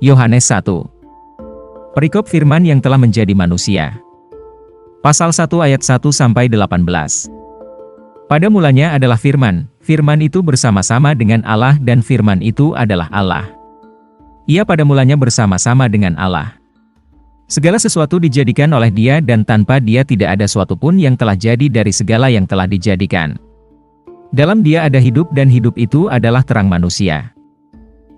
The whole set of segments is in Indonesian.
Yohanes 1. Perikop firman yang telah menjadi manusia. Pasal 1 ayat 1-18. Pada mulanya adalah firman, firman itu bersama-sama dengan Allah dan firman itu adalah Allah. Ia pada mulanya bersama-sama dengan Allah. Segala sesuatu dijadikan oleh Dia dan tanpa Dia tidak ada suatu pun yang telah jadi dari segala yang telah dijadikan. Dalam Dia ada hidup dan hidup itu adalah terang manusia.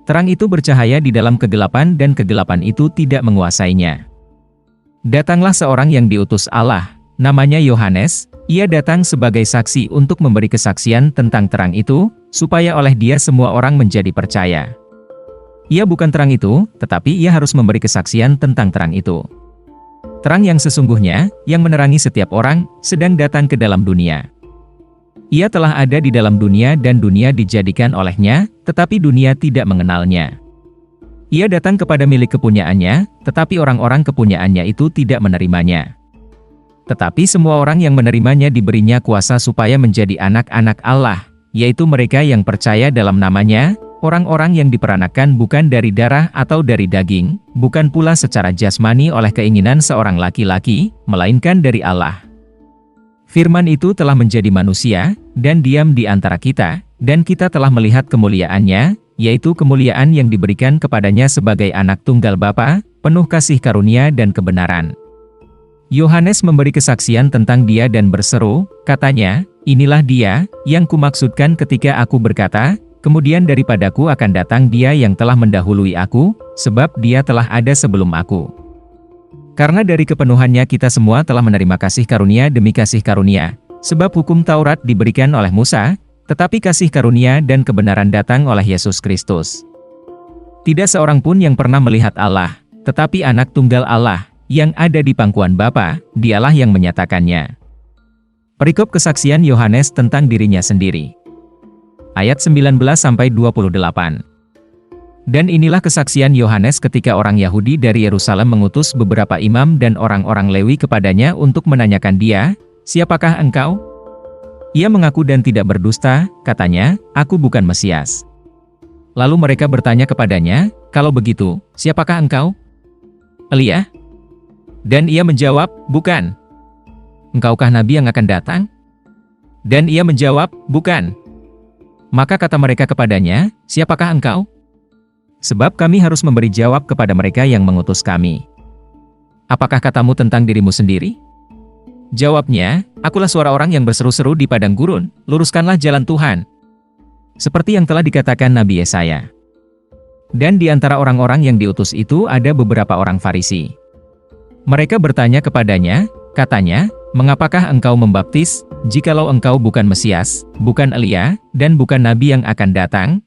Terang itu bercahaya di dalam kegelapan dan kegelapan itu tidak menguasainya. Datanglah seorang yang diutus Allah, namanya Yohanes, ia datang sebagai saksi untuk memberi kesaksian tentang terang itu, supaya oleh dia semua orang menjadi percaya. Ia bukan terang itu, tetapi ia harus memberi kesaksian tentang terang itu. Terang yang sesungguhnya, yang menerangi setiap orang, sedang datang ke dalam dunia. Ia telah ada di dalam dunia dan dunia dijadikan olehnya, tetapi dunia tidak mengenalnya. Ia datang kepada milik kepunyaannya, tetapi orang-orang kepunyaannya itu tidak menerimanya. Tetapi semua orang yang menerimanya diberinya kuasa supaya menjadi anak-anak Allah, yaitu mereka yang percaya dalam namanya, orang-orang yang diperanakan bukan dari darah atau dari daging, bukan pula secara jasmani oleh keinginan seorang laki-laki, melainkan dari Allah. Firman itu telah menjadi manusia, dan diam di antara kita, dan kita telah melihat kemuliaannya, yaitu kemuliaan yang diberikan kepadanya sebagai anak tunggal Bapa, penuh kasih karunia dan kebenaran. Yohanes memberi kesaksian tentang dia dan berseru, katanya, inilah dia, yang kumaksudkan ketika aku berkata, kemudian daripadaku akan datang dia yang telah mendahului aku, sebab dia telah ada sebelum aku. Karena dari kepenuhannya kita semua telah menerima kasih karunia demi kasih karunia, sebab hukum Taurat diberikan oleh Musa, tetapi kasih karunia dan kebenaran datang oleh Yesus Kristus. Tidak seorang pun yang pernah melihat Allah, tetapi anak tunggal Allah, yang ada di pangkuan Bapa, dialah yang menyatakannya. Perikop kesaksian Yohanes tentang dirinya sendiri. Ayat 19-28. Dan inilah kesaksian Yohanes ketika orang Yahudi dari Yerusalem mengutus beberapa imam dan orang-orang Lewi kepadanya untuk menanyakan dia, siapakah engkau? Ia mengaku dan tidak berdusta, katanya, aku bukan Mesias. Lalu mereka bertanya kepadanya, kalau begitu, siapakah engkau? Elia? Dan ia menjawab, bukan. Engkaukah nabi yang akan datang? Dan ia menjawab, bukan. Maka kata mereka kepadanya, siapakah engkau? Sebab kami harus memberi jawab kepada mereka yang mengutus kami. Apakah katamu tentang dirimu sendiri? Jawabnya, akulah suara orang yang berseru-seru di padang gurun, luruskanlah jalan Tuhan. Seperti yang telah dikatakan Nabi Yesaya. Dan di antara orang-orang yang diutus itu ada beberapa orang Farisi. Mereka bertanya kepadanya, katanya, mengapakah engkau membaptis, jikalau engkau bukan Mesias, bukan Elia, dan bukan Nabi yang akan datang?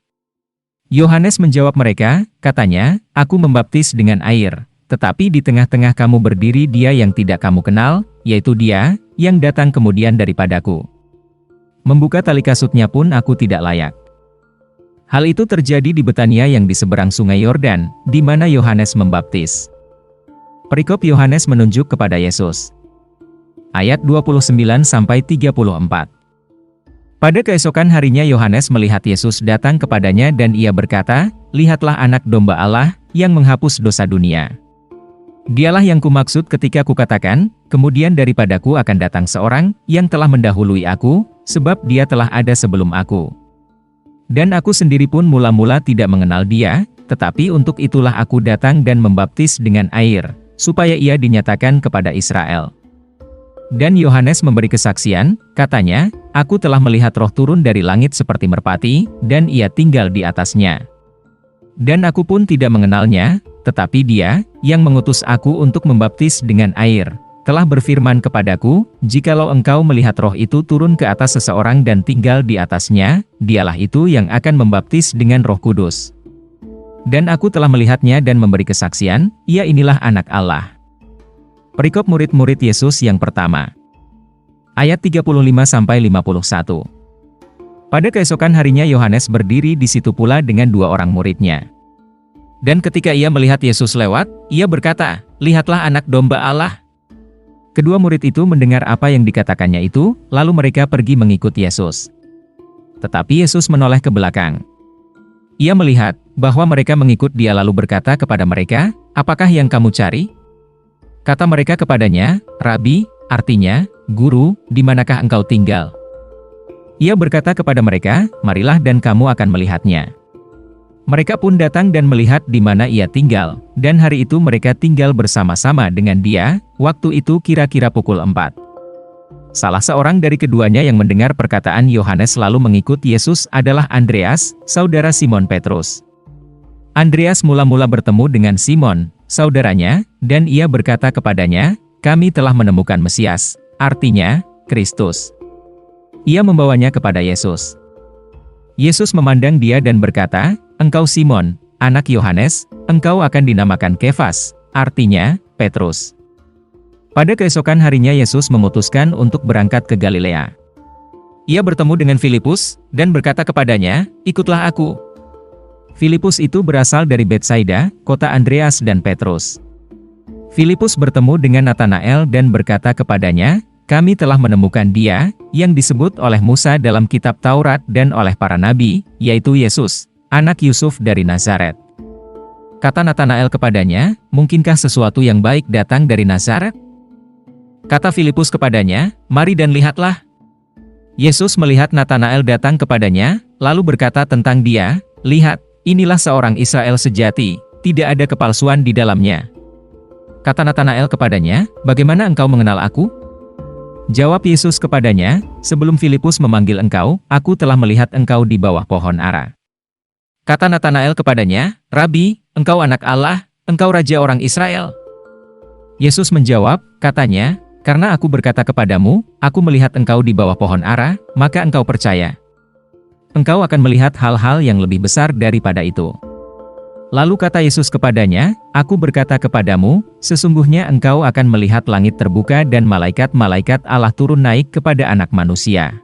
Yohanes menjawab mereka, katanya, aku membaptis dengan air, tetapi di tengah-tengah kamu berdiri dia yang tidak kamu kenal, yaitu dia, yang datang kemudian daripadaku. Membuka tali kasutnya pun aku tidak layak. Hal itu terjadi di Betania yang di seberang sungai Yordan, di mana Yohanes membaptis. Perikop Yohanes menunjuk kepada Yesus. Ayat 29-34. Pada keesokan harinya Yohanes melihat Yesus datang kepadanya dan ia berkata, lihatlah anak domba Allah, yang menghapus dosa dunia. Dialah yang kumaksud ketika kukatakan, kemudian daripadaku akan datang seorang, yang telah mendahului aku, sebab dia telah ada sebelum aku. Dan aku sendiri pun mula-mula tidak mengenal dia, tetapi untuk itulah aku datang dan membaptis dengan air, supaya ia dinyatakan kepada Israel. Dan Yohanes memberi kesaksian, katanya, aku telah melihat roh turun dari langit seperti merpati, dan ia tinggal di atasnya. Dan aku pun tidak mengenalnya, tetapi dia, yang mengutus aku untuk membaptis dengan air, telah berfirman kepadaku, jikalau engkau melihat roh itu turun ke atas seseorang dan tinggal di atasnya, dialah itu yang akan membaptis dengan Roh Kudus. Dan aku telah melihatnya dan memberi kesaksian, ia inilah anak Allah. Perikop murid-murid Yesus yang pertama. Ayat 35-51. Pada keesokan harinya Yohanes berdiri di situ pula dengan dua orang muridnya. Dan ketika ia melihat Yesus lewat, ia berkata, lihatlah anak domba Allah. Kedua murid itu mendengar apa yang dikatakannya itu, lalu mereka pergi mengikut Yesus. Tetapi Yesus menoleh ke belakang. Ia melihat, bahwa mereka mengikut dia lalu berkata kepada mereka, "Apakah yang kamu cari?" Kata mereka kepadanya, "Rabi," artinya, "Guru, di manakah engkau tinggal?" Ia berkata kepada mereka, "Marilah dan kamu akan melihatnya." Mereka pun datang dan melihat di mana ia tinggal, dan hari itu mereka tinggal bersama-sama dengan dia, waktu itu kira-kira pukul 4. Salah seorang dari keduanya yang mendengar perkataan Yohanes lalu mengikut Yesus adalah Andreas, saudara Simon Petrus. Andreas mula-mula bertemu dengan Simon, saudaranya, dan ia berkata kepadanya, "Kami telah menemukan Mesias," artinya, Kristus. Ia membawanya kepada Yesus. Yesus memandang dia dan berkata, "Engkau Simon, anak Yohanes, engkau akan dinamakan Kefas," artinya, Petrus. Pada keesokan harinya Yesus memutuskan untuk berangkat ke Galilea. Ia bertemu dengan Filipus, dan berkata kepadanya, "Ikutlah aku." Filipus itu berasal dari Betsaida, kota Andreas dan Petrus. Filipus bertemu dengan Natanael dan berkata kepadanya, "Kami telah menemukan Dia, yang disebut oleh Musa dalam kitab Taurat dan oleh para nabi, yaitu Yesus, anak Yusuf dari Nazaret." Kata Natanael kepadanya, "Mungkinkah sesuatu yang baik datang dari Nazaret?" Kata Filipus kepadanya, "Mari dan lihatlah." Yesus melihat Natanael datang kepadanya, lalu berkata tentang dia, "Lihat, inilah seorang Israel sejati, tidak ada kepalsuan di dalamnya." Kata Natanael kepadanya, "Bagaimana engkau mengenal aku?" Jawab Yesus kepadanya, "Sebelum Filipus memanggil engkau, aku telah melihat engkau di bawah pohon ara." Kata Natanael kepadanya, "Rabi, engkau anak Allah, engkau raja orang Israel." Yesus menjawab, katanya, "Karena aku berkata kepadamu, aku melihat engkau di bawah pohon ara, maka engkau percaya. Engkau akan melihat hal-hal yang lebih besar daripada itu." Lalu kata Yesus kepadanya, "Aku berkata kepadamu, sesungguhnya engkau akan melihat langit terbuka dan malaikat-malaikat Allah turun naik kepada Anak Manusia."